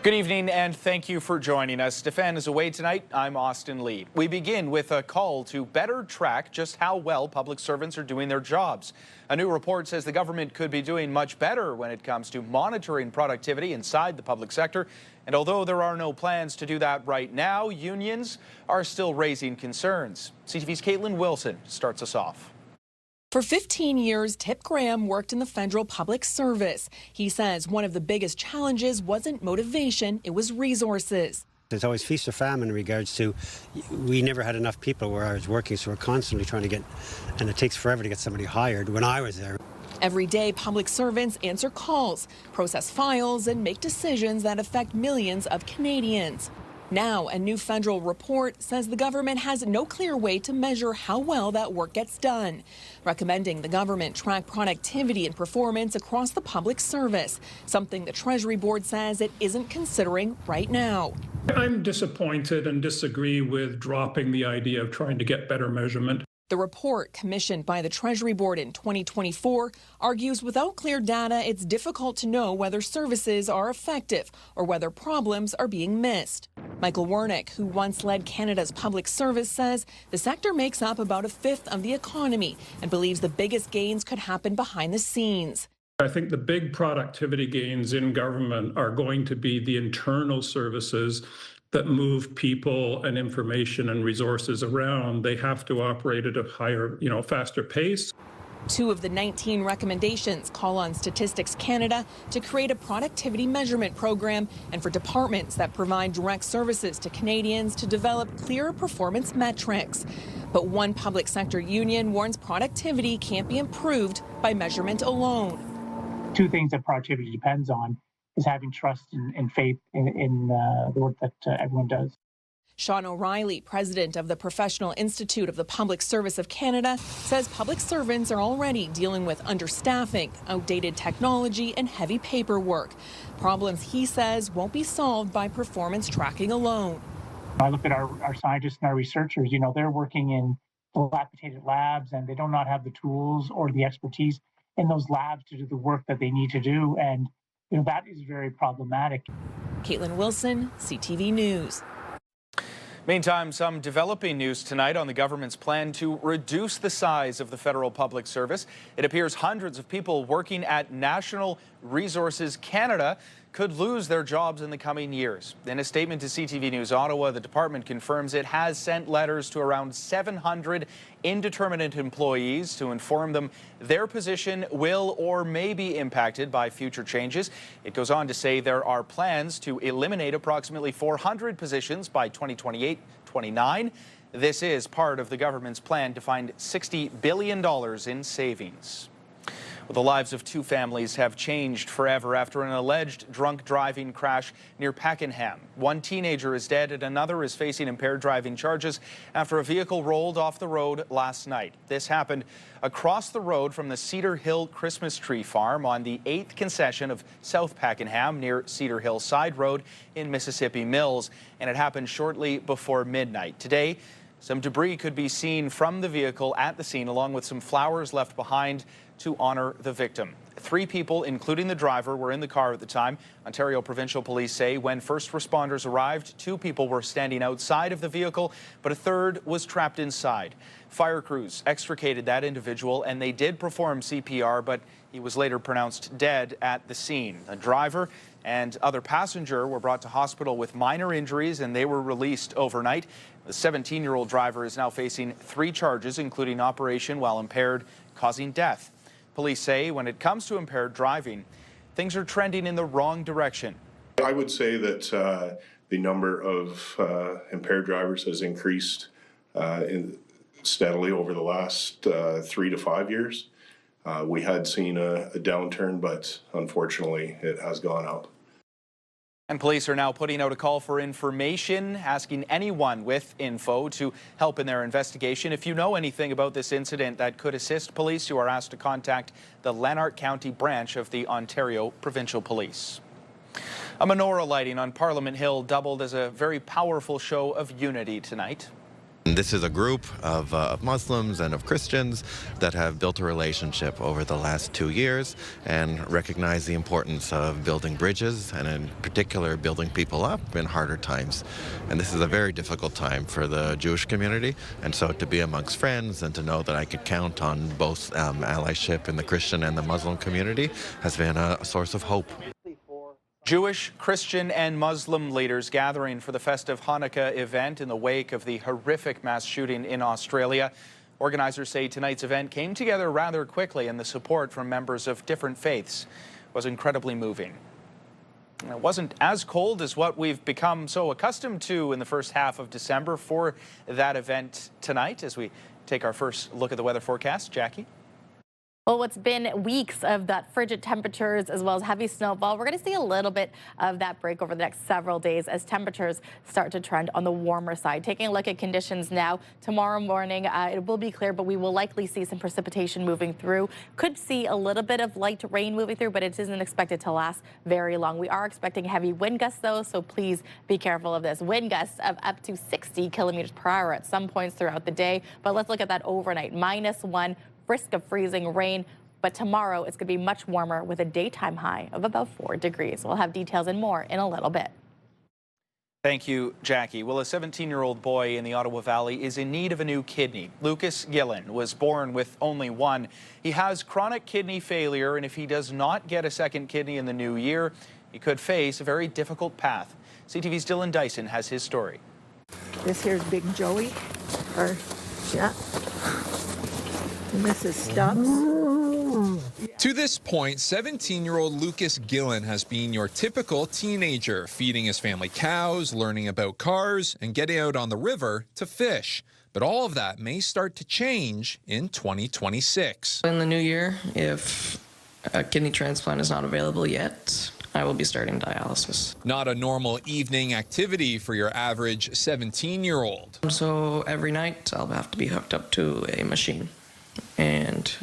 Good evening and thank you for joining us. Stefan is away tonight. I'm Austin Lee. We begin with a call to better track just how well public servants are doing their jobs. A new report says the government could be doing much better when it comes to monitoring productivity inside the public sector. And although there are no plans to do that right now, unions are still raising concerns. CTV's Caitlin Wilson starts us off. For 15 years, Tip Graham worked in the federal public service. He says one of the biggest challenges wasn't motivation, it was resources. There's always feast or famine in regards to, we never had enough people where I was working, so we're constantly trying to get, and it takes forever to get somebody hired when I was there. Every day, public servants answer calls, process files, and make decisions that affect millions of Canadians. Now, a new federal report says the government has no clear way to measure how well that work gets done, recommending the government track productivity and performance across the public service, something the Treasury Board says it isn't considering right now. I'm disappointed and disagree with dropping the idea of trying to get better measurement. The report, commissioned by the Treasury Board in 2024, argues without clear data, it's difficult to know whether services are effective or whether problems are being missed. Michael Wernick, who once led Canada's public service, says the sector makes up about a fifth of the economy and believes the biggest gains could happen behind the scenes. I think the big productivity gains in government are going to be the internal services that move people and information and resources around. They have to operate at a higher, faster pace. 2 of the 19 recommendations call on Statistics Canada to create a productivity measurement program and for departments that provide direct services to Canadians to develop clearer performance metrics. But one public sector union warns productivity can't be improved by measurement alone. 2 things that productivity depends on is having trust and faith in the work that everyone does. Sean O'Reilly, president of the Professional Institute of the Public Service of Canada, says public servants are already dealing with understaffing, outdated technology, and heavy paperwork. Problems he says won't be solved by performance tracking alone. I look at our scientists and our researchers, they're working in dilapidated labs and they do not have the tools or the expertise in those labs to do the work that they need to do. And that is very problematic. Caitlin Wilson, CTV News. Meantime, some developing news tonight on the government's plan to reduce the size of the federal public service. It appears hundreds of people working at National Resources Canada could lose their jobs in the coming years. In a statement to CTV News Ottawa, the department confirms it has sent letters to around 700 indeterminate employees to inform them their position will or may be impacted by future changes. It goes on to say there are plans to eliminate approximately 400 positions by 2028-29. This is part of the government's plan to find $60 billion in savings. Well, the lives of 2 families have changed forever after an alleged drunk driving crash near Pakenham. One teenager is dead and another is facing impaired driving charges after a vehicle rolled off the road last night. This happened across the road from the Cedar Hill Christmas Tree Farm on the 8th concession of South Pakenham near Cedar Hill Side Road in Mississippi Mills, and it happened shortly before midnight. Today, some debris could be seen from the vehicle at the scene, along with some flowers left behind to honor the victim. 3 people, including the driver, were in the car at the time. Ontario Provincial Police say when first responders arrived, 2 people were standing outside of the vehicle, but a third was trapped inside. Fire crews extricated that individual and they did perform CPR, but he was later pronounced dead at the scene. The driver and other passenger were brought to hospital with minor injuries and they were released overnight. The 17-year-old driver is now facing 3 charges, including operation while impaired, causing death. Police say when it comes to impaired driving, things are trending in the wrong direction. I would say that the number of impaired drivers has increased steadily over the last 3 to 5 years. We had seen a downturn, but unfortunately it has gone up. And police are now putting out a call for information, asking anyone with info to help in their investigation. If you know anything about this incident that could assist police, you are asked to contact the Lanark County branch of the Ontario Provincial Police. A menorah lighting on Parliament Hill doubled as a very powerful show of unity tonight. This is a group of Muslims and of Christians that have built a relationship over the last 2 years and recognize the importance of building bridges and in particular building people up in harder times. And this is a very difficult time for the Jewish community, and so to be amongst friends and to know that I could count on both allyship in the Christian and the Muslim community has been a source of hope. Jewish, Christian, and Muslim leaders gathering for the festive Hanukkah event in the wake of the horrific mass shooting in Australia. Organizers say tonight's event came together rather quickly, and the support from members of different faiths was incredibly moving. It wasn't as cold as what we've become so accustomed to in the first half of December for that event tonight. As we take our first look at the weather forecast, Jackie. Well, it's been weeks of that frigid temperatures as well as heavy snowfall. We're going to see a little bit of that break over the next several days as temperatures start to trend on the warmer side. Taking a look at conditions now, tomorrow morning, it will be clear, but we will likely see some precipitation moving through. Could see a little bit of light rain moving through, but it isn't expected to last very long. We are expecting heavy wind gusts, though, so please be careful of this. Wind gusts of up to 60 kilometers per hour at some points throughout the day. But let's look at that overnight. -1. Risk of freezing rain, but tomorrow it's going to be much warmer with a daytime high of about 4 degrees. We'll have details and more in a little bit. Thank you, Jackie. Well, a 17-year-old boy in the Ottawa Valley is in need of a new kidney. Lucas Gillen was born with only one. He has chronic kidney failure, and if he does not get a second kidney in the new year, he could face a very difficult path. CTV's Dylan Dyson has his story. This here's Big Joey, or yeah. And this is Stubbs. To this point, 17-year-old Lucas Gillen has been your typical teenager, feeding his family cows, learning about cars, and getting out on the river to fish. But all of that may start to change in 2026. In the new year, if a kidney transplant is not available yet, I will be starting dialysis. Not a normal evening activity for your average 17-year-old. So every night, I'll have to be hooked up to a machine. And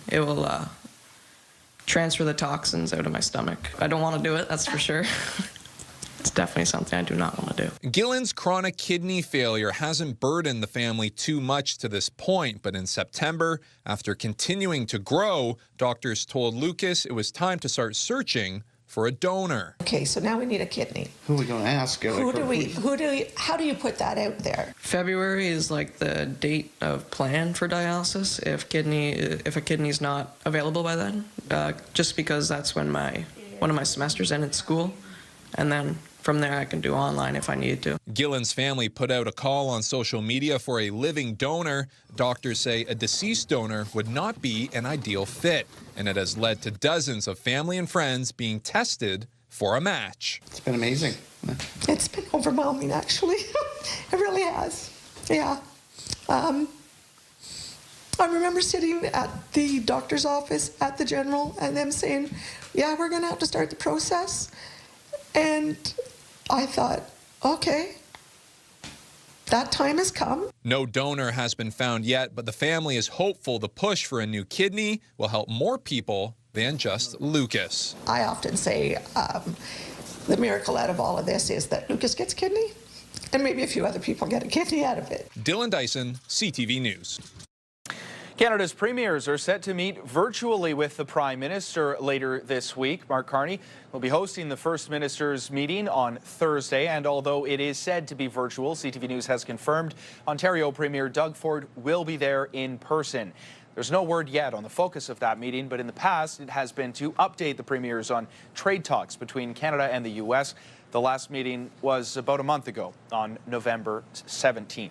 it will transfer the toxins out of my stomach. I don't want to do it, that's for sure. It's definitely something I do not want to do. Gillen's chronic kidney failure hasn't burdened the family too much to this point, but in September, after continuing to grow, doctors told Lucas it was time to start searching for a donor. Okay, so now we need a kidney. Who are we going to ask? How do you put that out there? February is like the date of plan for dialysis if a kidney's not available by then, just because that's when one of my semesters end at school, and then from there I can do online if I need to. Gillen's family put out a call on social media for a living donor. Doctors say a deceased donor would not be an ideal fit, and it has led to dozens of family and friends being tested for a match. It's been amazing. It's been overwhelming, actually. It really has. Yeah. I remember sitting at the doctor's office at the general and them saying, yeah, we're going to have to start the process. And I thought, okay, that time has come. No donor has been found yet, but the family is hopeful the push for a new kidney will help more people than just Lucas. I often say the miracle out of all of this is that Lucas gets a kidney and maybe a few other people get a kidney out of it. Dylan Dyson, CTV News. Canada's premiers are set to meet virtually with the Prime Minister later this week. Mark Carney will be hosting the First Minister's meeting on Thursday, and although it is said to be virtual, CTV News has confirmed Ontario Premier Doug Ford will be there in person. There's no word yet on the focus of that meeting, but in the past it has been to update the premiers on trade talks between Canada and the U.S. The last meeting was about a month ago on November 17th.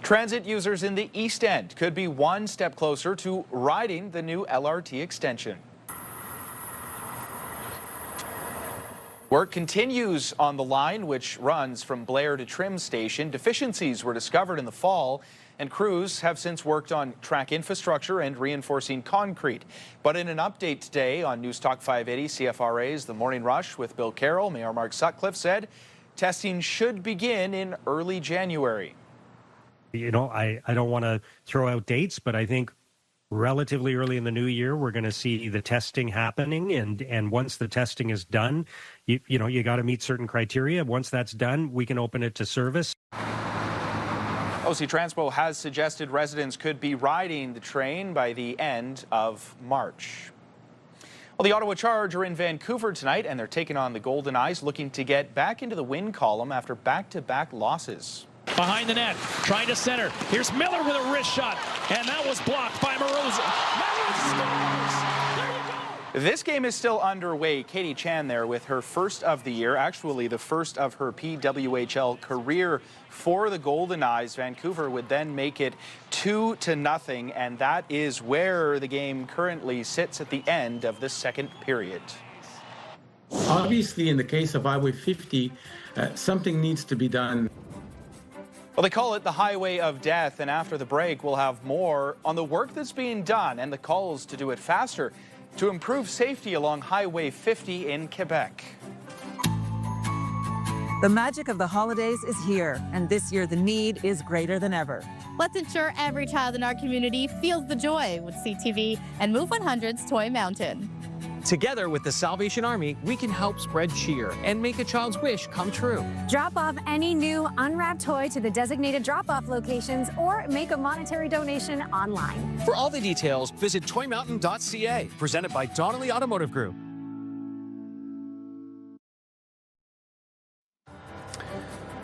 Transit users in the East End could be one step closer to riding the new LRT extension. Work continues on the line, which runs from Blair to Trim Station. Deficiencies were discovered in the fall, and crews have since worked on track infrastructure and reinforcing concrete. But in an update today on News Talk 580 CFRA's The Morning Rush with Bill Carroll, Mayor Mark Sutcliffe said testing should begin in early January. You know, I don't want to throw out dates, but I think relatively early in the new year, we're going to see the testing happening. And once the testing is done, you got to meet certain criteria. Once that's done, we can open it to service. OC Transpo has suggested residents could be riding the train by the end of March. Well, the Ottawa Charge are in Vancouver tonight, and they're taking on the Golden Eyes, looking to get back into the win column after back-to-back losses. Behind the net, trying to center. Here's Miller with a wrist shot, and that was blocked by Menorah. This game is still underway. Katie Chan there with her first of the year, actually the first of her PWHL career for the Golden Eyes. Vancouver would then make it 2-0, and that is where the game currently sits at the end of the second period. Obviously, in the case of Highway 50, something needs to be done. Well, they call it the highway of death, and after the break, we'll have more on the work that's being done and the calls to do it faster to improve safety along Highway 50 in Quebec. The magic of the holidays is here, and this year the need is greater than ever. Let's ensure every child in our community feels the joy with CTV and Move 100's Toy Mountain. Together with the Salvation Army, we can help spread cheer and make a child's wish come true. Drop off any new unwrapped toy to the designated drop-off locations or make a monetary donation online. For all the details, visit toymountain.ca, presented by Donnelly Automotive Group.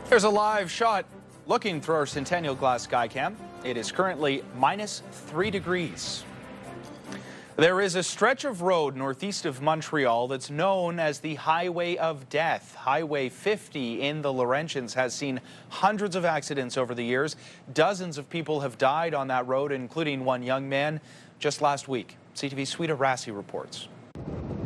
Here's a live shot looking through our Centennial Glass Skycam. It is currently -3 degrees. There is a stretch of road northeast of Montreal that's known as the Highway of Death. Highway 50 in the Laurentians has seen hundreds of accidents over the years. Dozens of people have died on that road, including one young man just last week. CTV's Sweeta Rassi reports.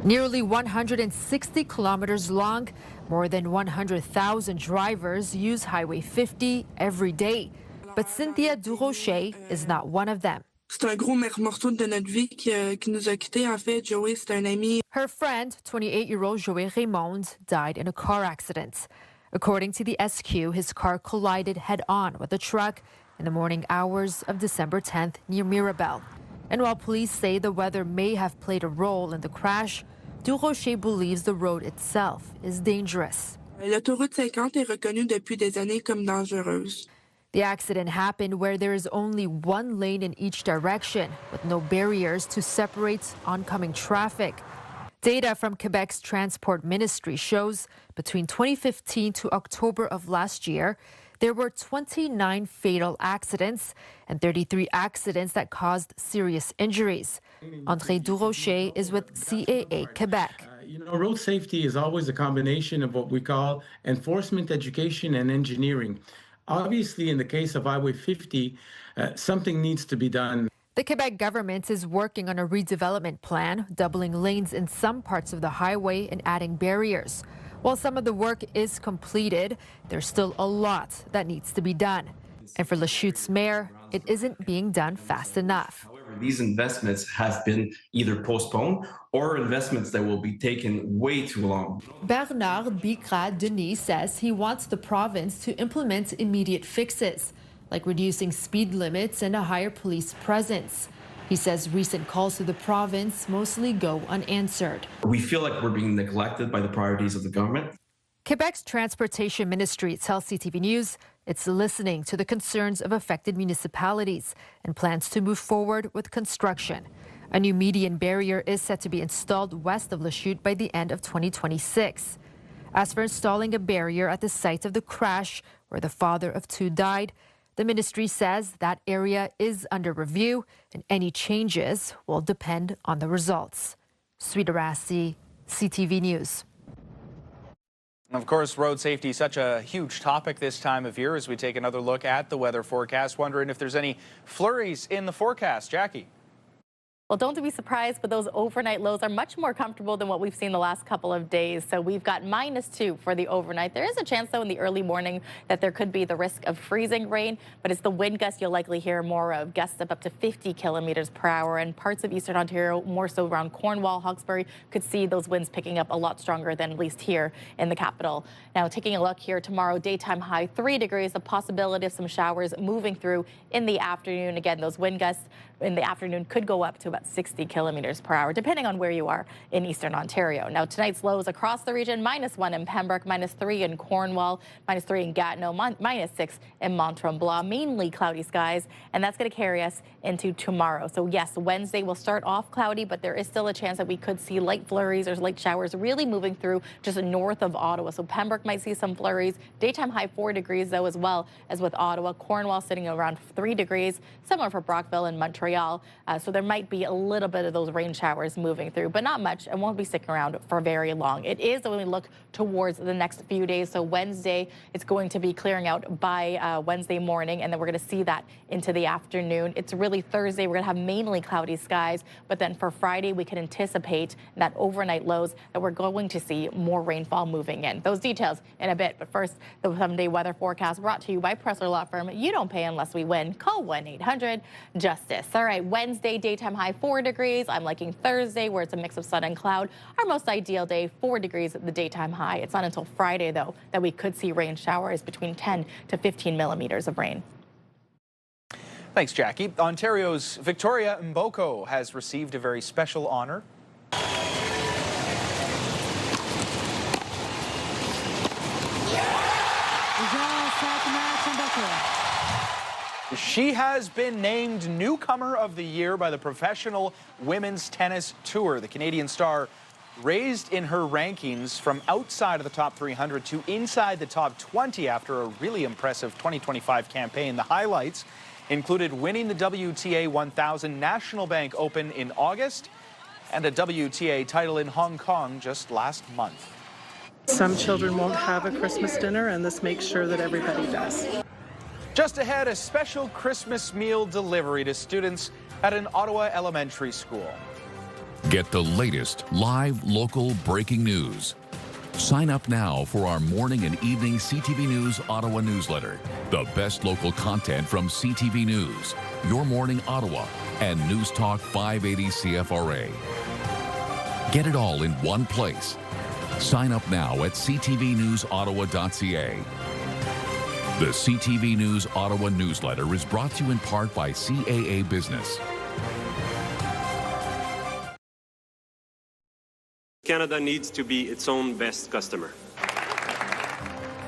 Nearly 160 kilometers long, more than 100,000 drivers use Highway 50 every day. But Cynthia Durocher is not one of them. C'est un gros morceau de notre vie qui nous a quittés. En fait, Joey, c'est un ami. Her friend, 28-year-old Joey Raymond, died in a car accident. According to the SQ, his car collided head-on with a truck in the morning hours of December 10th near Mirabel. And while police say the weather may have played a role in the crash, Durocher believes the road itself is dangerous. L'autoroute 50 est reconnue depuis des années comme dangereuse. The accident happened where there is only one lane in each direction, with no barriers to separate oncoming traffic. Data from Quebec's Transport Ministry shows between 2015 to October of last year, there were 29 fatal accidents and 33 accidents that caused serious injuries. André Durocher is with CAA Quebec. Road safety is always a combination of what we call enforcement, education, and engineering. Obviously, in the case of Highway 50, something needs to be done. The Quebec government is working on a redevelopment plan, doubling lanes in some parts of the highway and adding barriers. While some of the work is completed, there's still a lot that needs to be done. And for Lachut's mayor, it isn't being done fast enough. These investments have been either postponed or investments that will be taken way too long. Bernard Bicrat-Denis says he wants the province to implement immediate fixes, like reducing speed limits and a higher police presence. He says recent calls to the province mostly go unanswered. We feel like we're being neglected by the priorities of the government. Quebec's Transportation Ministry tells CTV News it's listening to the concerns of affected municipalities and plans to move forward with construction. A new median barrier is set to be installed west of Lachute by the end of 2026. As for installing a barrier at the site of the crash, where the father of two died, the ministry says that area is under review and any changes will depend on the results. Sweeta Rassi, CTV News. Of course, road safety is such a huge topic this time of year as we take another look at the weather forecast, wondering if there's any flurries in the forecast. Jackie. Well, don't be surprised, but those overnight lows are much more comfortable than what we've seen the last couple of days. So we've got -2 for the overnight. There is a chance, though, in the early morning that there could be the risk of freezing rain, but it's the wind gusts you'll likely hear more of. Gusts of up to 50 kilometers per hour, and parts of eastern Ontario, more so around Cornwall, Hawkesbury, could see those winds picking up a lot stronger than at least here in the capital. Now, taking a look here tomorrow, daytime high 3 degrees, the possibility of some showers moving through in the afternoon. Again, those wind gusts in the afternoon could go up to about about 60 kilometers per hour, depending on where you are in eastern Ontario. Now, tonight's lows across the region, -1 in Pembroke, -3 in Cornwall, -3 in Gatineau, -6 in Mont-Tremblant, mainly cloudy skies, and that's going to carry us into tomorrow. So yes, Wednesday will start off cloudy, but there is still a chance that we could see light flurries or light showers really moving through just north of Ottawa. So Pembroke might see some flurries. Daytime high 4 degrees, though, as well as with Ottawa. Cornwall sitting around 3 degrees, similar for Brockville and Montreal. So there might be a little bit of those rain showers moving through, but not much, and won't be sticking around for very long. It is when we look towards the next few days. So Wednesday, it's going to be clearing out by Wednesday morning, and then we're going to see that into the afternoon. It's really Thursday. We're going to have mainly cloudy skies, but then for Friday, we can anticipate that overnight lows that we're going to see more rainfall moving in. Those details in a bit, but first, the 7-day weather forecast brought to you by Pressler Law Firm. You don't pay unless we win. Call 1-800-JUSTICE. All right, Wednesday, daytime high 4 degrees. I'm liking Thursday, where it's a mix of sun and cloud. Our most ideal day, 4 degrees at the daytime high. It's not until Friday, though, that we could see rain showers between 10 to 15 millimeters of rain. Thanks, Jackie. Ontario's Victoria Mboko has received a very special honor. She has been named Newcomer of the Year by the Professional Women's Tennis Tour. The Canadian star raised in her rankings from outside of the top 300 to inside the top 20 after a really impressive 2025 campaign. The highlights included winning the WTA 1000 National Bank Open in August and a WTA title in Hong Kong just last month. Some children won't have a Christmas dinner, and this makes sure that everybody does. Just ahead, a special Christmas meal delivery to students at an Ottawa elementary school. Get the latest live local breaking news. Sign up now for our morning and evening CTV News Ottawa newsletter. The best local content from CTV News, Your Morning Ottawa, and News Talk 580 CFRA. Get it all in one place. Sign up now at ctvnewsottawa.ca. The CTV News Ottawa newsletter is brought to you in part by CAA Business. Canada needs to be its own best customer.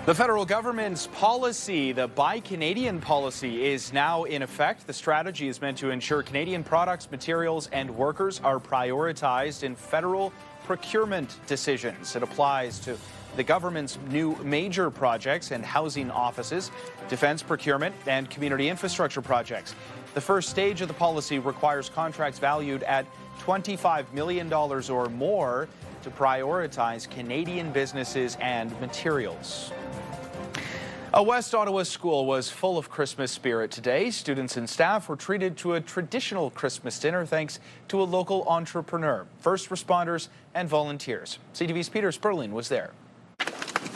The federal government's policy, the Buy Canadian policy, is now in effect. The strategy is meant to ensure Canadian products, materials, and workers are prioritized in federal procurement decisions. It applies to the government's new major projects and housing offices, defense procurement, and community infrastructure projects. The first stage of the policy requires contracts valued at $25 million or more to prioritize Canadian businesses and materials. A West Ottawa school was full of Christmas spirit today. Students and staff were treated to a traditional Christmas dinner thanks to a local entrepreneur, first responders, and volunteers. CTV's Peter Sperling was there.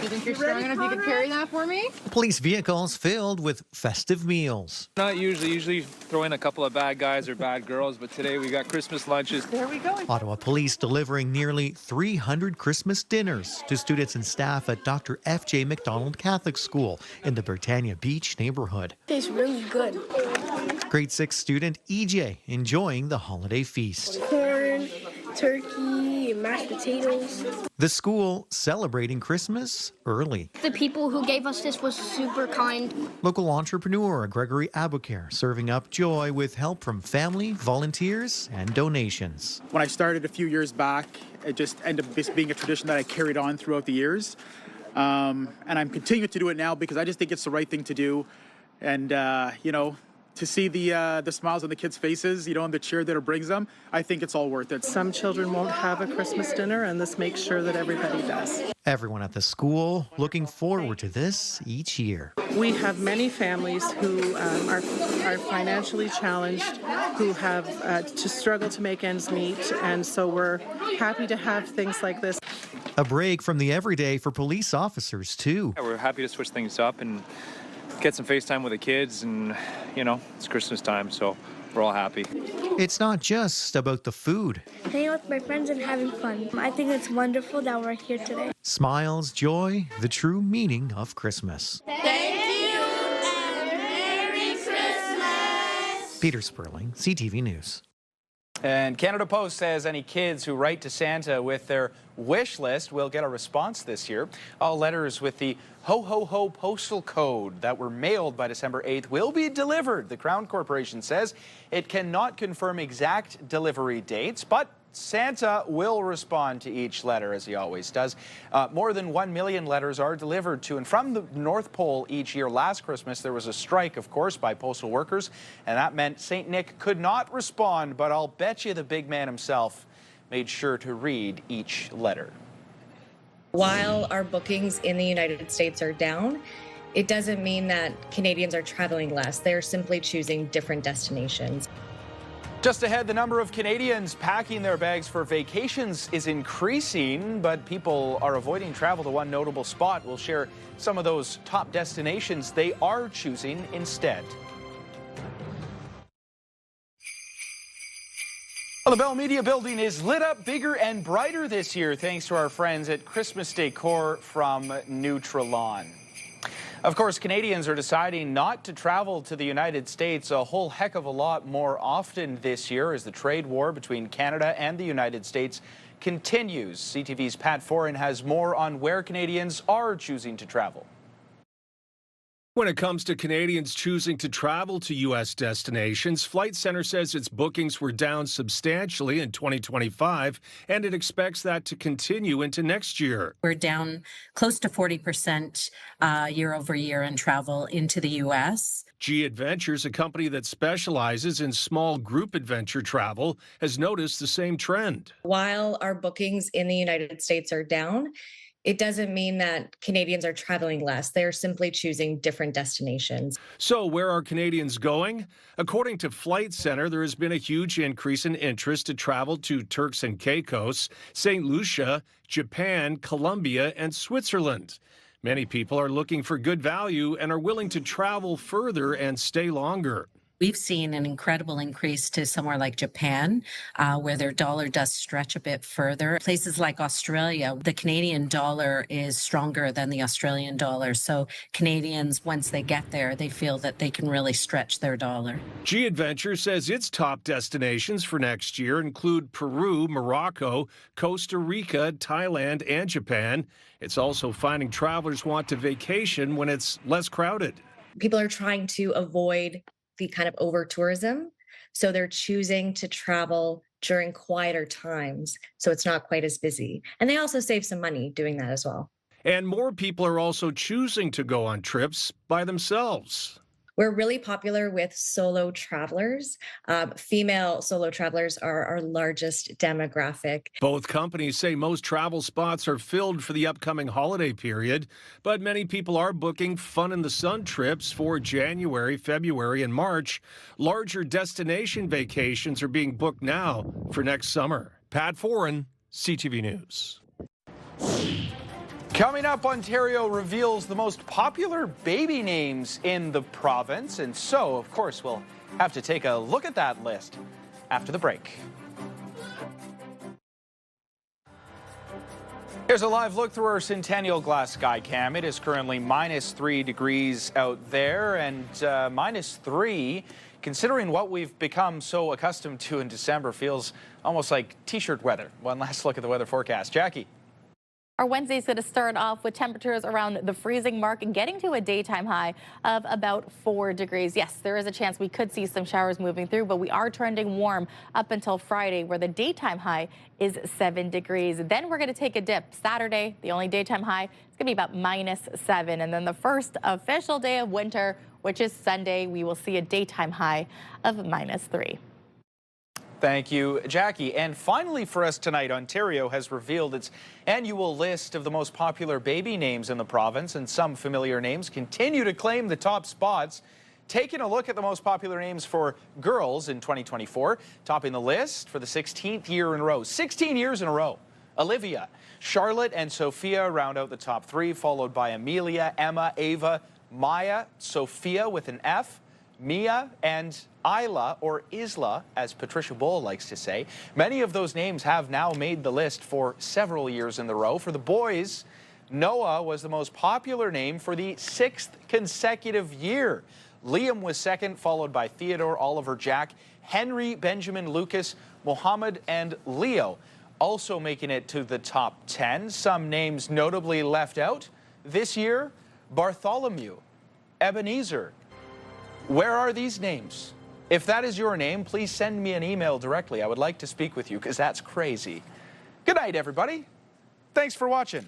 You think you're strong enough you could carry that for me? Police vehicles filled with festive meals. Not usually throw in a couple of bad guys or bad girls, but today we got Christmas lunches. There we go. Ottawa Police delivering nearly 300 Christmas dinners to students and staff at Dr. F.J. McDonald Catholic School in the Britannia Beach neighborhood. Tastes really good. Grade 6 student EJ enjoying the holiday feast. Corn, turkey, mashed potatoes. The school celebrating Christmas early. The people who gave us this was super kind. Local entrepreneur Gregory Abouker serving up joy with help from family, volunteers, and donations. When I started a few years back, it just ended up being a tradition that I carried on throughout the years. And I'm continuing to do it now because I just think it's the right thing to do. And, you know, to see the smiles on the kids' faces, you know, and the cheer that it brings them, I think it's all worth it. Some children won't have a Christmas dinner, and this makes sure that everybody does. Everyone at the school looking forward to this each year. We have many families who are financially challenged, who have to struggle to make ends meet, and so we're happy to have things like this. A break from the everyday for police officers, too. Yeah, we're happy to switch things up and get some FaceTime with the kids, and, you know, it's Christmas time, so we're all happy. It's not just about the food. Hanging out with my friends and having fun. I think it's wonderful that we're here today. Smiles, joy, the true meaning of Christmas. Thank you, and Merry Christmas! Peter Sperling, CTV News. And Canada Post says any kids who write to Santa with their wish list will get a response this year. All letters with the ho-ho-ho postal code that were mailed by December 8th will be delivered. The Crown Corporation says it cannot confirm exact delivery dates, but Santa will respond to each letter, as he always does. More than 1 million letters are delivered to and from the North Pole each year. Last Christmas, there was a strike, of course, by postal workers, and that meant St. Nick could not respond, but I'll bet you the big man himself made sure to read each letter. While our bookings in the United States are down, it doesn't mean that Canadians are traveling less. They're simply choosing different destinations. Just ahead, the number of Canadians packing their bags for vacations is increasing, but people are avoiding travel to one notable spot. We'll share some of those top destinations they are choosing instead. Well, the Bell Media building is lit up bigger and brighter this year thanks to our friends at Christmas Decor from Nutrilon. Of course, Canadians are deciding not to travel to the United States a whole heck of a lot more often this year as the trade war between Canada and the United States continues. CTV's Pat Foran has more on where Canadians are choosing to travel. When it comes to Canadians choosing to travel to U.S. destinations, Flight Centre says its bookings were down substantially in 2025, and it expects that to continue into next year. We're down close to 40% year over year in travel into the U.S. G Adventures, a company that specializes in small group adventure travel, has noticed the same trend. While our bookings in the United States are down, it doesn't mean that Canadians are traveling less. They're simply choosing different destinations. So where are Canadians going? According to Flight Centre, there has been a huge increase in interest to travel to Turks and Caicos, St. Lucia, Japan, Colombia, and Switzerland. Many people are looking for good value and are willing to travel further and stay longer. We've seen an incredible increase to somewhere like Japan, where their dollar does stretch a bit further. Places like Australia, the Canadian dollar is stronger than the Australian dollar. So Canadians, once they get there, they feel that they can really stretch their dollar. G Adventure says its top destinations for next year include Peru, Morocco, Costa Rica, Thailand, and Japan. It's also finding travelers want to vacation when it's less crowded. People are trying to avoid the kind of over tourism. So they're choosing to travel during quieter times. So it's not quite as busy. And they also save some money doing that as well. And more people are also choosing to go on trips by themselves. We're really popular with solo travelers. Female solo travelers are our largest demographic. Both companies say most travel spots are filled for the upcoming holiday period, but many people are booking fun in the sun trips for January, February, and March. Larger destination vacations are being booked now for next summer. Pat Foran, CTV News. Coming up, Ontario reveals the most popular baby names in the province. And so, of course, we'll have to take a look at that list after the break. Here's a live look through our Centennial Glass sky cam. It is currently -3 degrees out there and -3. Considering what we've become so accustomed to in December, feels almost like t-shirt weather. One last look at the weather forecast. Jackie. Our Wednesday is going to start off with temperatures around the freezing mark and getting to a daytime high of about 4 degrees. Yes, there is a chance we could see some showers moving through, but we are trending warm up until Friday, where the daytime high is 7 degrees. Then we're going to take a dip. Saturday, the only daytime high, it's going to be about -7. And then the first official day of winter, which is Sunday, we will see a daytime high of -3. Thank you, Jackie. And finally for us tonight, Ontario has revealed its annual list of the most popular baby names in the province, and some familiar names continue to claim the top spots. Taking a look at the most popular names for girls in 2024, topping the list for the 16th year in a row. 16 years in a row. Olivia, Charlotte, and Sophia round out the top 3, followed by Amelia, Emma, Ava, Maya, Sophia with an F, Mia, and Isla, or Isla, as Patricia Bull likes to say. Many of those names have now made the list for several years in a row. For the boys, Noah was the most popular name for the 6th consecutive year. Liam was second, followed by Theodore, Oliver, Jack, Henry, Benjamin, Lucas, Mohammed, and Leo. Also making it to the top 10. Some names notably left out this year: Bartholomew, Ebenezer. Where are these names? If that is your name, please send me an email directly. I would like to speak with you because that's crazy. Good night, everybody. Thanks for watching.